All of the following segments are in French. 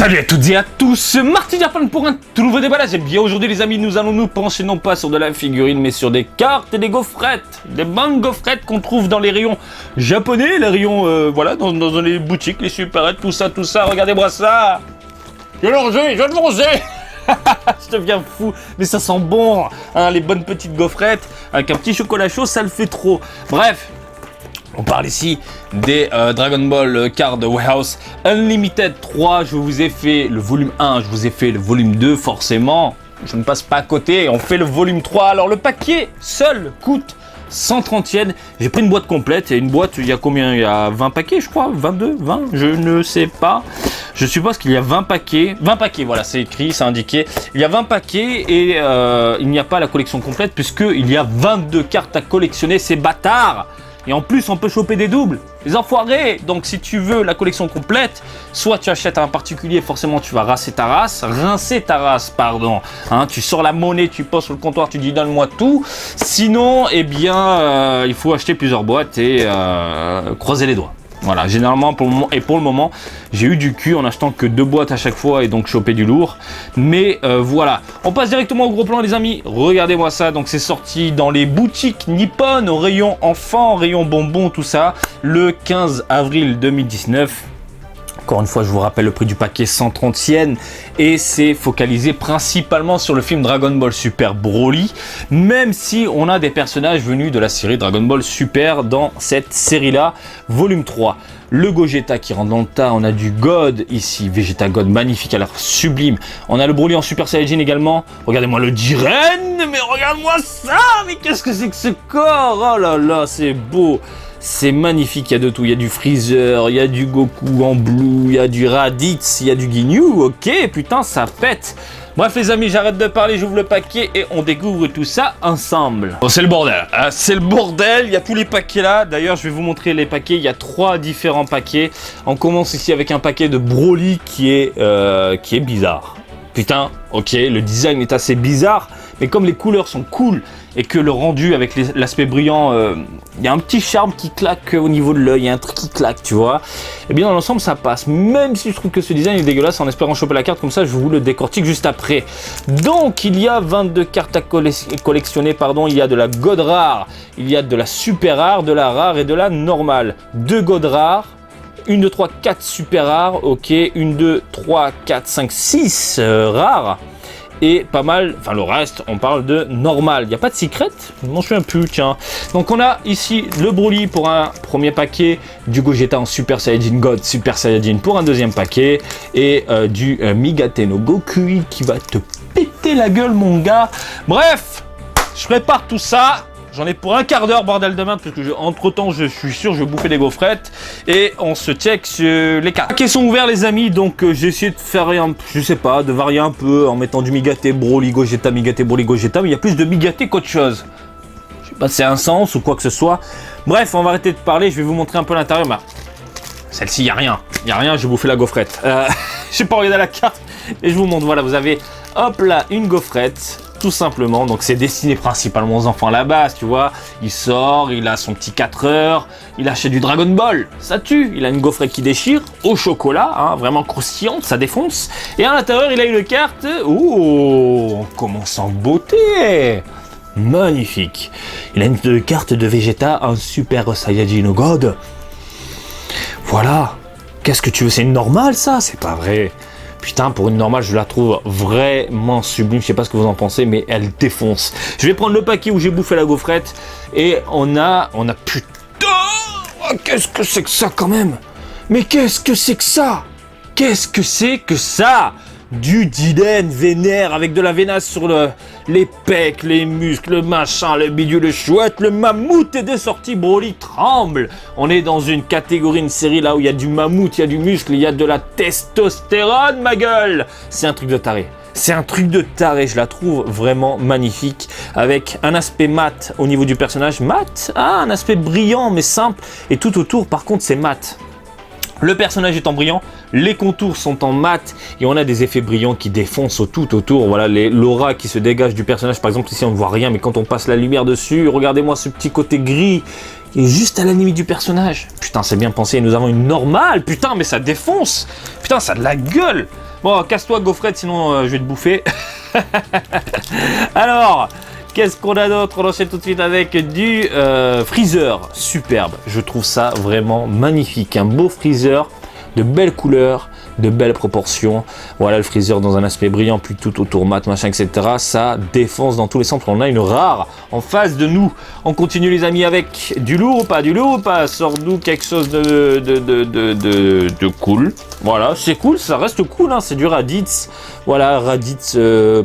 Salut à toutes et à tous, Marty Jarpan pour un tout nouveau déballage. Et bien aujourd'hui les amis, nous allons nous pencher non pas sur de la figurine mais sur des cartes et des gaufrettes. Des bonnes gaufrettes qu'on trouve dans les rayons japonais, les rayons voilà, dans les boutiques, les supérettes, tout ça, regardez-moi ça. Je vais le manger. Je deviens fou, mais ça sent bon, hein, les bonnes petites gaufrettes avec un petit chocolat chaud, ça le fait trop. Bref. On parle ici des Dragon Ball Card Warehouse Unlimited 3. Je vous ai fait le volume 1, je vous ai fait le volume 2 forcément. Je ne passe pas à côté, on fait le volume 3. Alors le paquet seul coûte 130 yens. J'ai pris une boîte complète. Et une boîte, il y a combien? Il y a 20 paquets je crois, 22, 20, je ne sais pas. Je suppose qu'il y a 20 paquets. 20 paquets, voilà, c'est écrit, c'est indiqué. Il y a 20 paquets et il n'y a pas la collection complète puisqu'il y a 22 cartes à collectionner, ces bâtards. Et en plus, on peut choper des doubles, les enfoirés. Donc, si tu veux la collection complète, soit tu achètes à un particulier, forcément, tu vas rincer ta race, pardon. Hein, tu sors la monnaie, tu poses sur le comptoir, tu dis donne-moi tout. Sinon, eh bien, il faut acheter plusieurs boîtes et croiser les doigts. Voilà, généralement pour le moment, j'ai eu du cul en achetant que 2 boîtes à chaque fois et donc choper du lourd. Mais voilà, on passe directement au gros plan les amis. Regardez-moi ça, donc c'est sorti dans les boutiques Nippon, au rayon enfants, rayon bonbons, tout ça, le 15 avril 2019. Encore une fois, je vous rappelle le prix du paquet 130 yens et c'est focalisé principalement sur le film Dragon Ball Super Broly, même si on a des personnages venus de la série Dragon Ball Super dans cette série-là, volume 3. Le Gogeta qui rentre dans le tas, on a du God ici, Vegeta God, magnifique, à l'air sublime. On a le Broly en Super Saiyajin également. Regardez-moi le Jiren, mais regarde-moi ça, mais qu'est-ce que c'est que ce corps? Oh là là, c'est beau. C'est magnifique, il y a de tout, il y a du Freezer, il y a du Goku en blue, il y a du Raditz, il y a du Ginyu, ok, putain ça pète. Bref les amis, j'arrête de parler, j'ouvre le paquet et on découvre tout ça ensemble. Bon c'est le bordel, hein, c'est le bordel, il y a tous les paquets là, d'ailleurs je vais vous montrer les paquets, il y a 3 différents paquets. On commence ici avec un paquet de Broly qui est bizarre. Putain, ok, le design est assez bizarre, mais comme les couleurs sont cool et que le rendu avec l'aspect brillant, il y a un petit charme qui claque au niveau de l'œil, il y a un truc qui claque, tu vois. Et bien dans l'ensemble ça passe, même si je trouve que ce design est dégueulasse, en espérant choper la carte comme ça, je vous le décortique juste après. Donc il y a 22 cartes à collectionner, pardon, il y a de la God rare, il y a de la super rare, de la rare et de la normale. 2 God rares. 1, 2, 3, 4 super rares, ok, 1, 2, 3, 4, 5, 6 rares, et pas mal, enfin le reste, on parle de normal. Il n'y a pas de secret, je m'en souviens plus, tiens. Donc on a ici le Broly pour un premier paquet, du Gogeta en Super Saiyajin God, Super Saiyajin pour un deuxième paquet, et du Migate no Gokui qui va te péter la gueule mon gars. Bref, je prépare tout ça. J'en ai pour un quart d'heure, bordel de merde, parce que entre temps, je suis sûr, je vais bouffer des gaufrettes. Et on se check sur les cartes. Les paquets sont ouverts, les amis, donc j'ai essayé de faire rien, je sais pas, de varier un peu en mettant du Migate Broly Gogeta, Migate Broly Gogeta, mais il y a plus de Migate qu'autre chose. Je sais pas si c'est un sens ou quoi que ce soit. Bref, on va arrêter de parler, je vais vous montrer un peu l'intérieur. Bah, celle-ci, il n'y a rien. Il n'y a rien, je vais bouffer la gaufrette. J'ai pas regardé la carte, et je vous montre, voilà, vous avez, hop là, une gaufrette. Tout simplement, donc c'est destiné principalement aux enfants à la base, tu vois. Il sort, il a son petit 4 heures, il achète du Dragon Ball, ça tue. Il a une gaufrette qui déchire, au chocolat, hein, vraiment croustillante, ça défonce. Et à l'intérieur, il a une carte, oh, on commence en beauté. Magnifique. Il a une carte de Vegeta, un Super Saiyajin God. Voilà. Qu'est-ce que tu veux, c'est une normale ça? C'est pas vrai. Putain, pour une normale, je la trouve vraiment sublime. Je sais pas ce que vous en pensez, mais elle défonce. Je vais prendre le paquet où j'ai bouffé la gaufrette. Et on a putain, oh, qu'est-ce que c'est que ça quand même? Mais qu'est-ce que c'est que ça? Qu'est-ce que c'est que ça? Du Diden vénère avec de la vénace sur les pecs, les muscles, le machin, le bidule, le chouette, le mammouth est sorties, Broly tremble. On est dans une catégorie, une série là où il y a du mammouth, il y a du muscle, il y a de la testostérone, ma gueule. C'est un truc de taré. C'est un truc de taré, je la trouve vraiment magnifique, avec un aspect mat au niveau du personnage, mat, un aspect brillant mais simple, et tout autour par contre c'est mat. Le personnage est en brillant, les contours sont en mat et on a des effets brillants qui défoncent tout autour. Voilà l'aura qui se dégage du personnage. Par exemple ici on ne voit rien, mais quand on passe la lumière dessus, regardez-moi ce petit côté gris qui est juste à la limite du personnage. Putain, c'est bien pensé. Et nous avons une normale, putain, mais ça défonce. Putain, ça a de la gueule. Bon, casse-toi, gaufrette, sinon je vais te bouffer. Alors, qu'est-ce qu'on a d'autre? On enchaîne tout de suite avec du freezer. Superbe. Je trouve ça vraiment magnifique. Un beau freezer, de belles couleurs, de belles proportions. Voilà le freezer dans un aspect brillant, puis tout autour mat, machin, etc. Ça défonce dans tous les sens. On a une rare en face de nous. On continue les amis avec du lourd ou pas? Du lourd ou pas? Sors-nous quelque chose de cool. Voilà, c'est cool, ça reste cool, hein. C'est du Raditz. Voilà, Raditz,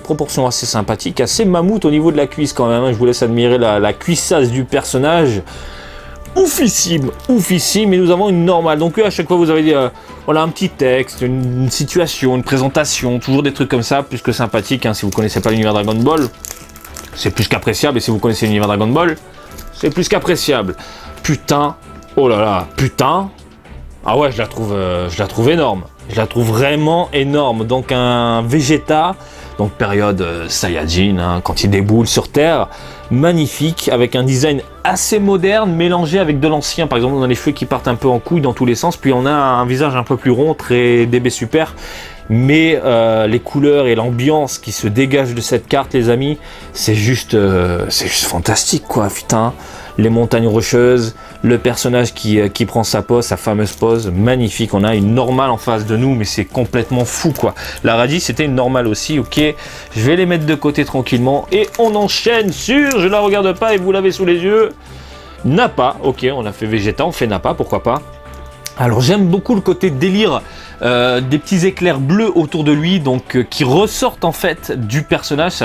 proportion assez sympathique, assez mammouth au niveau de la cuisse quand même, hein. Je vous laisse admirer la cuissasse du personnage. Oufissime, oufissime, et nous avons une normale. Donc à chaque fois vous avez voilà, un petit texte, une situation, une présentation, toujours des trucs comme ça, plus que sympathique, hein. Si vous connaissez pas l'univers Dragon Ball, c'est plus qu'appréciable, et si vous connaissez l'univers Dragon Ball, c'est plus qu'appréciable. Putain, oh là là, putain, ah ouais, je la trouve énorme. Je la trouve vraiment énorme. Donc un Vegeta, donc période Saiyajin, hein, quand il déboule sur Terre, magnifique, avec un design assez moderne, mélangé avec de l'ancien. Par exemple, on a les cheveux qui partent un peu en couille dans tous les sens, puis on a un visage un peu plus rond, très DB Super. Mais les couleurs et l'ambiance qui se dégagent de cette carte, les amis, c'est juste fantastique, quoi, putain. Les montagnes rocheuses, le personnage qui prend sa pose, sa fameuse pose, magnifique. On a une normale en face de nous, mais c'est complètement fou, quoi. La Raditz, c'était une normale aussi, ok. Je vais les mettre de côté tranquillement et on enchaîne sur, je la regarde pas et vous l'avez sous les yeux, Nappa. Ok, on a fait Vegeta, on fait Nappa, pourquoi pas. Alors j'aime beaucoup le côté délire, des petits éclairs bleus autour de lui, donc qui ressortent en fait du personnage.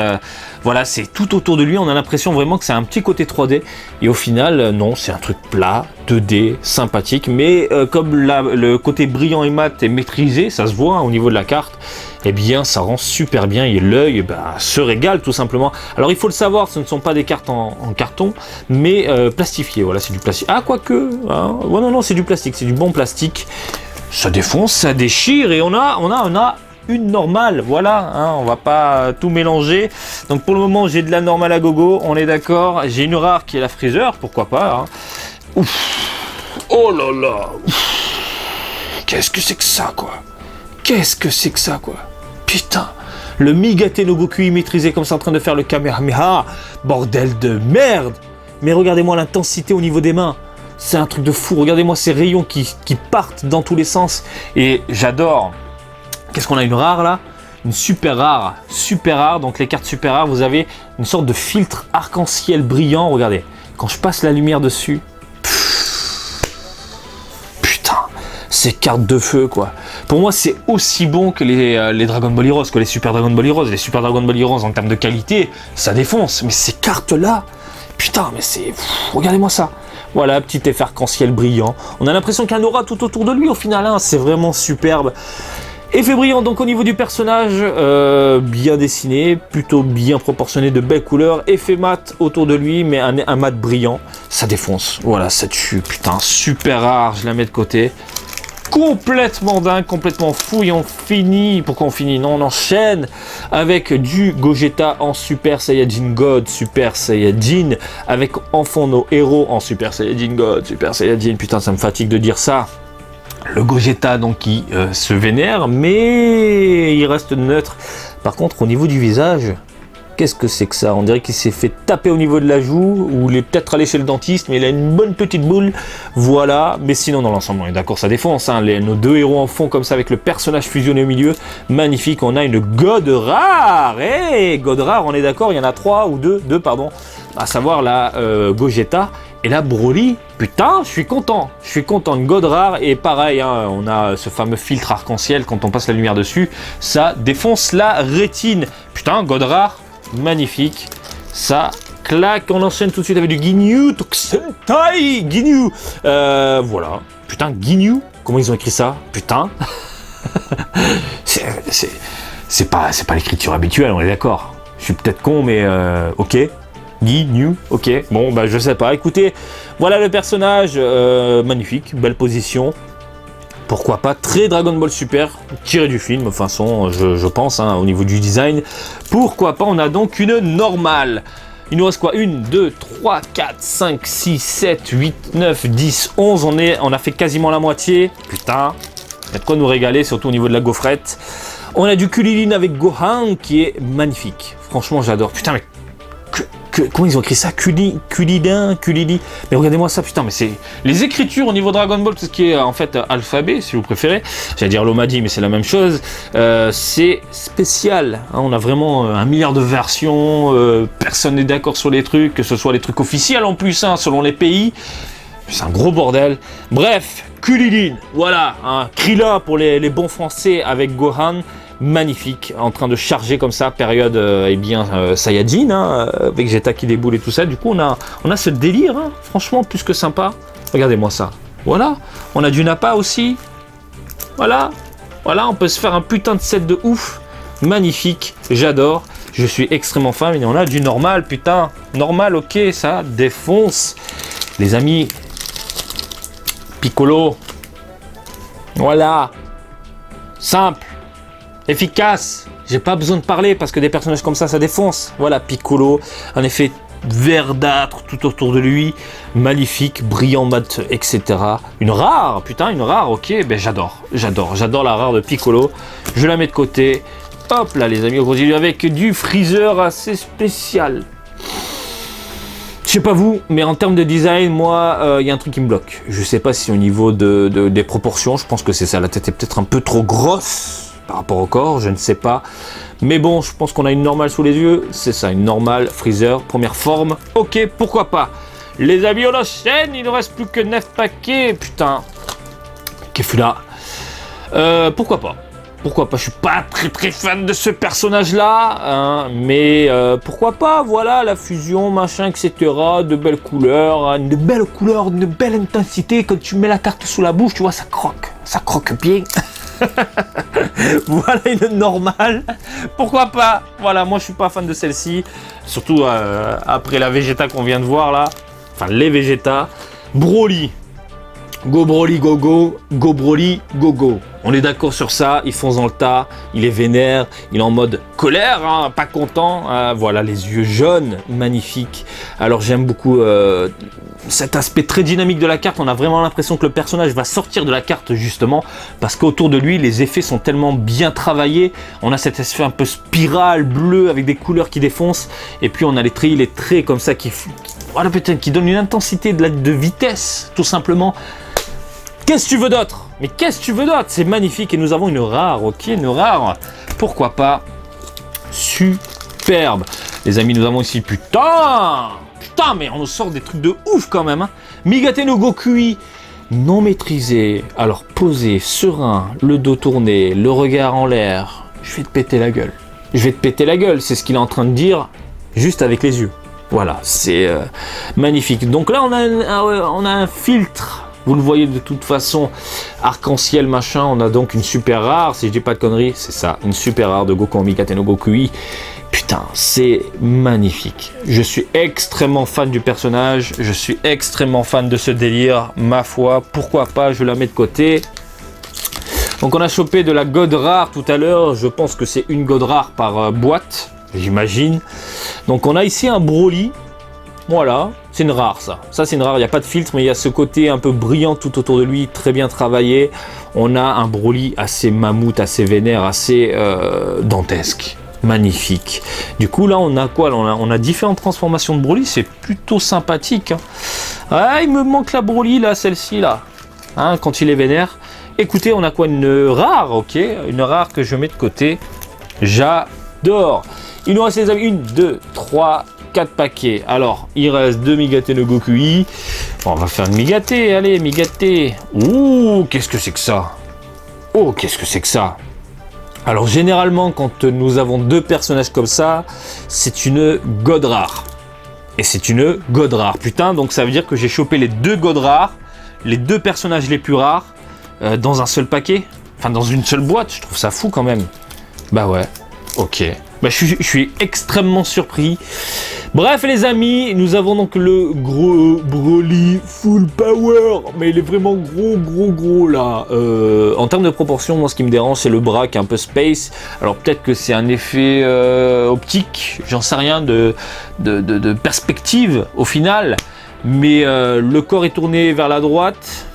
Voilà, c'est tout autour de lui, on a l'impression vraiment que c'est un petit côté 3D, et au final, non, c'est un truc plat, 2D, sympathique, mais comme le côté brillant et mat est maîtrisé, ça se voit, hein, au niveau de la carte, eh bien ça rend super bien, et l'œil se régale tout simplement. Alors il faut le savoir, ce ne sont pas des cartes en carton, mais plastifiées, voilà, c'est du plastique. Ah, quoique, hein, ouais, non, c'est du plastique, c'est du bon plastique. Ça défonce, ça déchire, et on a une normale, voilà, hein, on va pas tout mélanger. Donc pour le moment, j'ai de la normale à gogo, on est d'accord. J'ai une rare qui est la Freezer, pourquoi pas, hein. Ouf, oh là là, qu'est-ce que c'est que ça, quoi? Qu'est-ce que c'est que ça, quoi? Putain, le Migate no Goku maîtrisé comme ça en train de faire le Kamehameha, bordel de merde. Mais regardez-moi l'intensité au niveau des mains. C'est un truc de fou, regardez-moi ces rayons qui partent dans tous les sens. Et j'adore. Qu'est-ce qu'on a, une rare là? Une super rare, donc les cartes super rares, vous avez une sorte de filtre arc-en-ciel brillant, regardez. Quand je passe la lumière dessus, putain, ces cartes de feu, quoi. Pour moi, c'est aussi bon que les Dragon Ball Heroes, que les Super Dragon Ball Heroes. Les Super Dragon Ball Heroes, en termes de qualité, ça défonce. Mais ces cartes-là, putain, mais c'est... regardez-moi ça. Voilà, petit effet arc-en-ciel brillant. On a l'impression qu'il y a un aura tout autour de lui au final, hein. C'est vraiment superbe. Effet brillant donc au niveau du personnage, bien dessiné, plutôt bien proportionné, de belles couleurs. Effet mat autour de lui, mais un mat brillant. Ça défonce, voilà, ça tue, putain, super rare, je la mets de côté. Complètement dingue, complètement fou, et on finit, pourquoi on finit? Non, on enchaîne avec du Gogeta en Super Saiyajin God, Super Saiyajin, avec en fond nos héros en Super Saiyajin God, Super Saiyajin, putain ça me fatigue de dire ça. Le Gogeta donc qui se vénère, mais il reste neutre. Par contre au niveau du visage, qu'est-ce que c'est que ça? On dirait qu'il s'est fait taper au niveau de la joue, ou il est peut-être allé chez le dentiste, mais il a une bonne petite boule, voilà. Mais sinon dans l'ensemble on est d'accord, ça défonce, hein. Nos deux héros en fond comme ça avec le personnage fusionné au milieu, magnifique. On a une God rare, God rare, on est d'accord, il y en a deux pardon, à savoir la Gogeta et la Broly. Putain, je suis content, une God rare, et pareil, hein, on a ce fameux filtre arc-en-ciel, quand on passe la lumière dessus, ça défonce la rétine. Putain, God rare, magnifique, ça claque. On enchaîne tout de suite avec du Ginyu Tokusentai Ginyu, voilà, putain, Ginyu, comment ils ont écrit ça, putain. c'est pas l'écriture habituelle, on est d'accord. Je suis peut-être con, mais ok. Ginyu, ok, bon bah je sais pas, écoutez, voilà le personnage, magnifique, belle position. Pourquoi pas, très Dragon Ball Super, tiré du film, enfin je pense, hein, au niveau du design. Pourquoi pas, on a donc une normale. Il nous reste quoi? 1, 2, 3, 4, 5, 6, 7, 8, 9, 10, 11, on a fait quasiment la moitié. Putain, il y a de quoi nous régaler, surtout au niveau de la gaufrette. On a du Kulilin avec Gohan qui est magnifique. Franchement, j'adore. Putain, mais comment ils ont écrit ça? Kulilin. Mais regardez-moi ça, putain, mais c'est... Les écritures au niveau Dragon Ball, tout ce qui est en fait alphabet, si vous préférez. J'allais dire l'Omadi, mais c'est la même chose. C'est spécial. Hein, on a vraiment 1 milliard de versions. Personne n'est d'accord sur les trucs, que ce soit les trucs officiels en plus, hein, selon les pays. C'est un gros bordel. Bref, Kulilin, voilà. Hein, Krillin pour les bons français avec Gohan. Magnifique, en train de charger comme ça, période Saiyajin, hein, Vegeta qui déboule et tout ça. Du coup, on a ce délire, hein, franchement, plus que sympa. Regardez-moi ça. Voilà, on a du Nappa aussi. Voilà, on peut se faire un putain de set de ouf. Magnifique, j'adore. Je suis extrêmement fan, mais on a du normal, putain. Normal, ok, ça défonce. Les amis, Piccolo. Voilà, simple. Efficace, j'ai pas besoin de parler parce que des personnages comme ça défonce. Voilà, Piccolo, un effet verdâtre tout autour de lui, magnifique, brillant mat, etc. Une rare, putain, une rare, ok, ben j'adore la rare de Piccolo. Je la mets de côté. Hop là, les amis, on continue avec du Freezer assez spécial. Je sais pas vous, mais en termes de design, moi, il y a un truc qui me bloque. Je sais pas si au niveau des proportions, je pense que c'est ça, la tête est peut-être un peu trop grosse par rapport au corps, je ne sais pas. Mais bon, je pense qu'on a une normale sous les yeux. C'est ça, une normale Freezer, première forme. Ok, pourquoi pas. Les amis, on enchaîne, il ne reste plus que 9 paquets. Putain. Kefula. Pourquoi pas. Pourquoi pas, je suis pas très fan de ce personnage-là, hein, mais pourquoi pas, voilà, la fusion, machin, etc., de belles couleurs, hein, de belle intensité. Quand tu mets la carte sous la bouche, tu vois, ça croque bien. Voilà une normale, pourquoi pas. Voilà, moi je suis pas fan de celle-ci, surtout après la Vegeta qu'on vient de voir là, enfin les Vegeta. Broly, go Broly, go go, go Broly, go go. On est d'accord sur ça, il fonce dans le tas, il est vénère, il est en mode colère, hein, pas content. Voilà, les yeux jaunes, magnifiques. Alors j'aime beaucoup cet aspect très dynamique de la carte. On a vraiment l'impression que le personnage va sortir de la carte justement, parce qu'autour de lui, les effets sont tellement bien travaillés. On a cet effet un peu spirale bleu avec des couleurs qui défoncent. Et puis on a les traits comme ça voilà, peut-être qui donnent une intensité de vitesse, tout simplement. Qu'est-ce que tu veux d'autre? Mais qu'est-ce que tu veux d'autre? C'est magnifique et nous avons une rare, ok, une rare. Pourquoi pas? Superbe. Les amis, nous avons ici, putain, mais on nous sort des trucs de ouf quand même. Hein. Migate no Gokui, non maîtrisé. Alors posé, serein, le dos tourné, le regard en l'air. Je vais te péter la gueule. Je vais te péter la gueule, c'est ce qu'il est en train de dire, juste avec les yeux. Voilà, c'est magnifique. Donc là, on a un filtre. Vous le voyez de toute façon, arc-en-ciel machin, on a donc une super rare, si je dis pas de conneries, c'est ça, une super rare de Goku Migate no Gokui. Putain, c'est magnifique. Je suis extrêmement fan du personnage, je suis extrêmement fan de ce délire, ma foi, pourquoi pas, je la mets de côté. Donc on a chopé de la God Rare tout à l'heure, je pense que c'est une God Rare par boîte, j'imagine. Donc on a ici un Broly. Voilà, c'est une rare ça. Ça c'est une rare, il n'y a pas de filtre, mais il y a ce côté un peu brillant tout autour de lui, très bien travaillé. On a un Broly assez mammouth, assez vénère, assez dantesque. Magnifique. Du coup là on a quoi? On a différentes transformations de Broly, c'est plutôt sympathique. Hein. Ah, il me manque la Broly là, celle-ci là. Hein, quand il est vénère. Écoutez, on a quoi? Une rare, ok. Une rare que je mets de côté. J'adore. Il nous reste les amis 1, 2, 3, 4 paquets. Alors, il reste 2 Migate no Gokui. Bon, on va faire une Migate. Allez, Migate. Ouh, qu'est-ce que c'est que ça? Oh, qu'est-ce que c'est que ça? Alors, généralement, quand nous avons 2 personnages comme ça, c'est une God Rare. Et c'est une God Rare. Putain, donc ça veut dire que j'ai chopé les 2 God Rares, les 2 personnages les plus rares, dans un seul paquet. Enfin, dans une seule boîte. Je trouve ça fou quand même. Bah ouais. Ok. Bah, je suis extrêmement surpris. Bref les amis, nous avons donc le gros Broly full power. Mais il est vraiment gros là. En termes de proportion, moi ce qui me dérange c'est le bras qui est un peu space. Alors peut-être que c'est un effet optique, j'en sais rien, de perspective au final. Mais le corps est tourné vers la droite.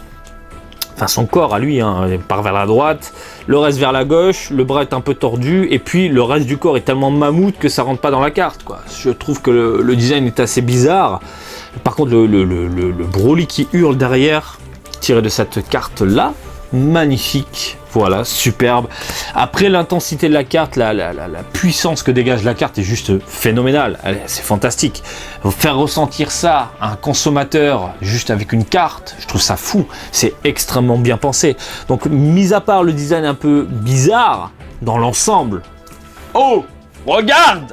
enfin son corps à lui, hein, il part vers la droite, le reste vers la gauche, le bras est un peu tordu, et puis le reste du corps est tellement mammouth que ça rentre pas dans la carte, quoi. Je trouve que le design est assez bizarre. Par contre, le Broly qui hurle derrière, tiré de cette carte-là, magnifique, voilà, superbe. Après, l'intensité de la carte, la puissance que dégage la carte est juste phénoménale, c'est fantastique. Faire ressentir ça à un consommateur juste avec une carte, je trouve ça fou, c'est extrêmement bien pensé. Donc, mis à part le design un peu bizarre, dans l'ensemble, oh, regarde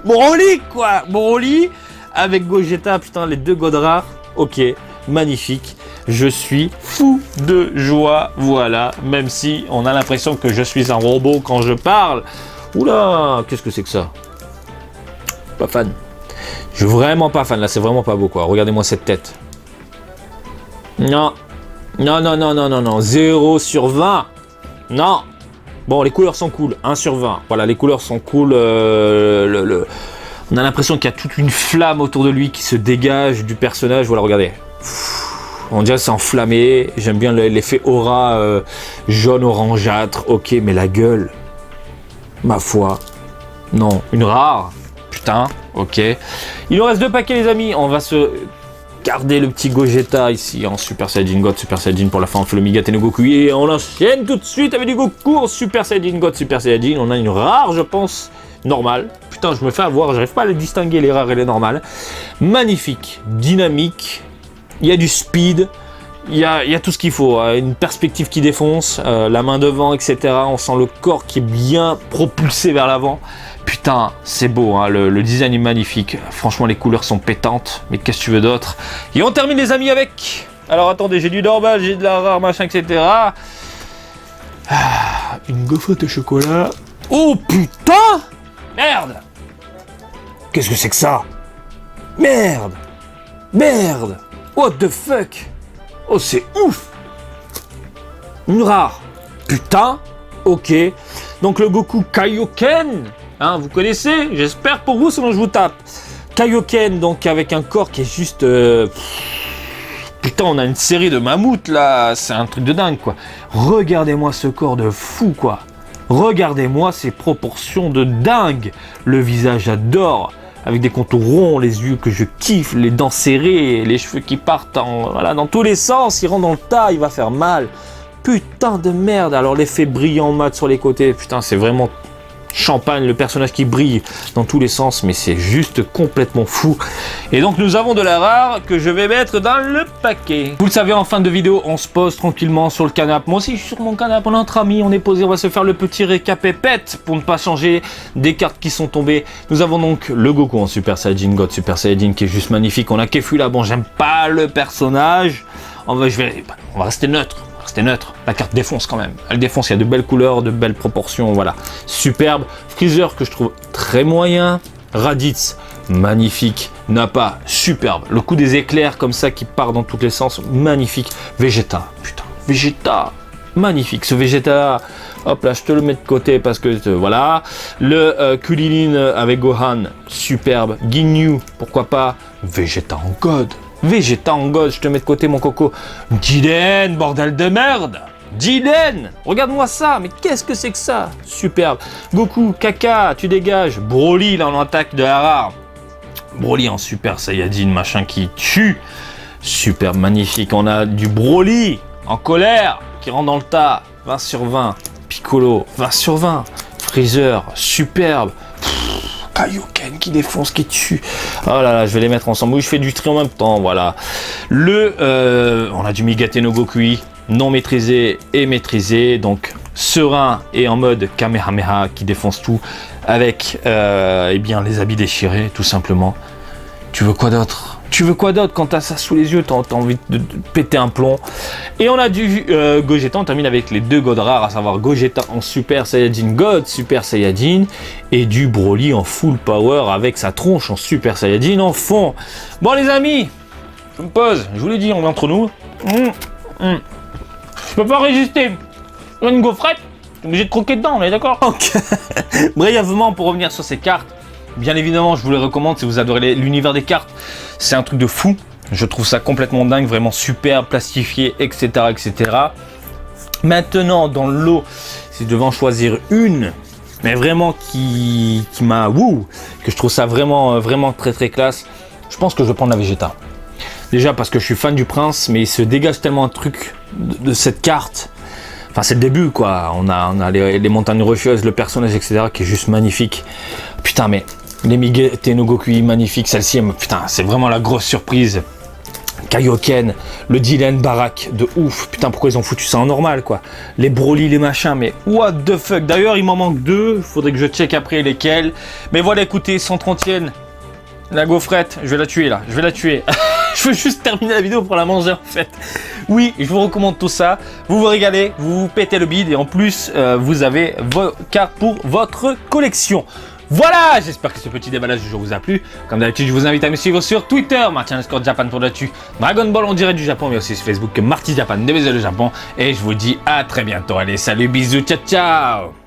Broly, quoi, Broly avec Gogeta, putain, les deux godes rares, ok, magnifique. Je suis fou de joie, voilà, même si on a l'impression que je suis un robot quand je parle. Oula, qu'est-ce que c'est que ça? Pas fan. Je suis vraiment pas fan, là, c'est vraiment pas beau, quoi. Regardez-moi cette tête. Non. Non, non, non, non, non, non. 0 sur 20. Non. Bon, les couleurs sont cool, 1 sur 20. Voilà, les couleurs sont cool. On a l'impression qu'il y a toute une flamme autour de lui qui se dégage du personnage. Voilà, regardez. On dirait que c'est enflammé. J'aime bien l'effet aura jaune orangeâtre. Ok, mais la gueule, ma foi, non. Une rare. Putain, ok. Il nous reste 2 paquets, les amis. On va se garder le petit Gogeta ici en Super Saiyajin God, Super Saiyajin pour la fin. On fait le Migate no Goku et on enchaîne tout de suite avec du Goku en Super Saiyajin God, Super Saiyajin. On a une rare, je pense, normale. Putain, je me fais avoir. J'arrive pas à les distinguer, les rares et les normales. Magnifique, dynamique. Il y a du speed, il y a tout ce qu'il faut, une perspective qui défonce, la main devant, etc. On sent le corps qui est bien propulsé vers l'avant. Putain, c'est beau, hein, le design est magnifique. Franchement, les couleurs sont pétantes, mais qu'est-ce que tu veux d'autre? Et on termine, les amis, avec... Alors, attendez, j'ai du normal, j'ai de la rare, machin, etc. Une gaufrette au chocolat. Oh, putain! Merde! Qu'est-ce que c'est que ça? Merde! Merde! What the fuck? Oh, c'est ouf! Une rare. Putain. Ok. Donc le Goku Kaioken. Hein, vous connaissez? J'espère pour vous, sinon je vous tape. Kaioken, donc avec un corps qui est juste... Putain, on a une série de mammouths là. C'est un truc de dingue, quoi. Regardez-moi ce corps de fou, quoi. Regardez-moi ces proportions de dingue. Le visage, j'adore. Avec des contours ronds, les yeux que je kiffe, les dents serrées, les cheveux qui partent voilà, dans tous les sens, il rentre dans le tas, il va faire mal. Putain de merde. Alors l'effet brillant mat sur les côtés, putain, c'est vraiment champagne, le personnage qui brille dans tous les sens, mais c'est juste complètement fou. Et donc nous avons de la rare que je vais mettre dans le paquet. Vous le savez, en fin de vidéo, on se pose tranquillement sur le canapé. Moi aussi, je suis sur mon canapé, on est entre amis, on est posé, on va se faire le petit récap épette pour ne pas changer des cartes qui sont tombées. Nous avons donc le Goku en Super Saiyajin God, Super Saiyajin qui est juste magnifique. On a Kefu là, bon, j'aime pas le personnage. On va rester neutre. C'était neutre, la carte défonce quand même. Elle défonce, il y a de belles couleurs, de belles proportions, voilà. Superbe. Freezer que je trouve très moyen. Raditz, magnifique. Nappa, superbe. Le coup des éclairs comme ça qui part dans tous les sens, magnifique. Vegeta, putain, Vegeta, magnifique. Ce Vegeta, hop là, je te le mets de côté parce que voilà. Le Kulilin avec Gohan, superbe. Ginyu, pourquoi pas. Vegeta en God. Vegeta en God, je te mets de côté mon coco. Jiren, bordel de merde. Jiren, regarde-moi ça, mais qu'est-ce que c'est que ça? Superbe. Goku, caca, tu dégages. Broly, là, en attaque de la rare. Broly en Super Saiyajin, machin qui tue. Superbe, magnifique. On a du Broly en colère qui rentre dans le tas. 20 sur 20. Piccolo, 20 sur 20. Freezer, superbe. Kaioken qui défonce, qui tue. Oh là là, je vais les mettre ensemble. Oui, je fais du tri en même temps, voilà. On a du Migate no Goku, non maîtrisé et maîtrisé. Donc, serein et en mode Kamehameha qui défonce tout. Avec, eh bien, les habits déchirés, tout simplement. Tu veux quoi d'autre? Tu veux quoi d'autre quand t'as ça sous les yeux? T'as envie de péter un plomb. Et on a du Gogeta, on termine avec les deux gods rares, à savoir Gogeta en Super Saiyajin God, Super Saiyajin, et du Broly en full power avec sa tronche en Super Saiyajin en fond. Bon les amis, je me pose, je vous l'ai dit, on est entre nous. Je peux pas résister. Une gaufrette, je suis obligé de croquer dedans, on est d'accord? Donc, brièvement pour revenir sur ces cartes. Bien évidemment, je vous les recommande si vous adorez l'univers des cartes. C'est un truc de fou. Je trouve ça complètement dingue, vraiment super, plastifié, etc. etc. Maintenant, dans le lot, si je devais en choisir une, mais vraiment qui m'a... Wouh, que je trouve ça vraiment, vraiment très très classe, je pense que je vais prendre la Vegeta. Déjà parce que je suis fan du Prince, mais il se dégage tellement un truc de cette carte. Enfin, c'est le début, quoi. On a les montagnes rocheuses, le personnage, etc. qui est juste magnifique. Putain, mais les Migete no Goku, magnifique. Celle-ci, putain, c'est vraiment la grosse surprise. Kaioken, le Dylan Barak, de ouf. Putain, pourquoi ils ont foutu ça en normal, quoi. Les Broly, les machins, mais what the fuck. D'ailleurs, il m'en manque 2. Il faudrait que je check après lesquels. Mais voilà, écoutez, 130e. La gaufrette, je vais la tuer, là. Je vais la tuer. Je veux juste terminer la vidéo pour la manger, en fait. Oui, je vous recommande tout ça. Vous vous régalez, vous pétez le bide et en plus, vous avez vos cartes pour votre collection. Voilà, j'espère que ce petit déballage du jour vous a plu. Comme d'habitude, je vous invite à me suivre sur Twitter, Martin_Japan pour l'actu, Dragon Ball en direct du Japon, mais aussi sur Facebook, Marty Japan, DBZ le Japon. Et je vous dis à très bientôt. Allez, salut, bisous, ciao, ciao.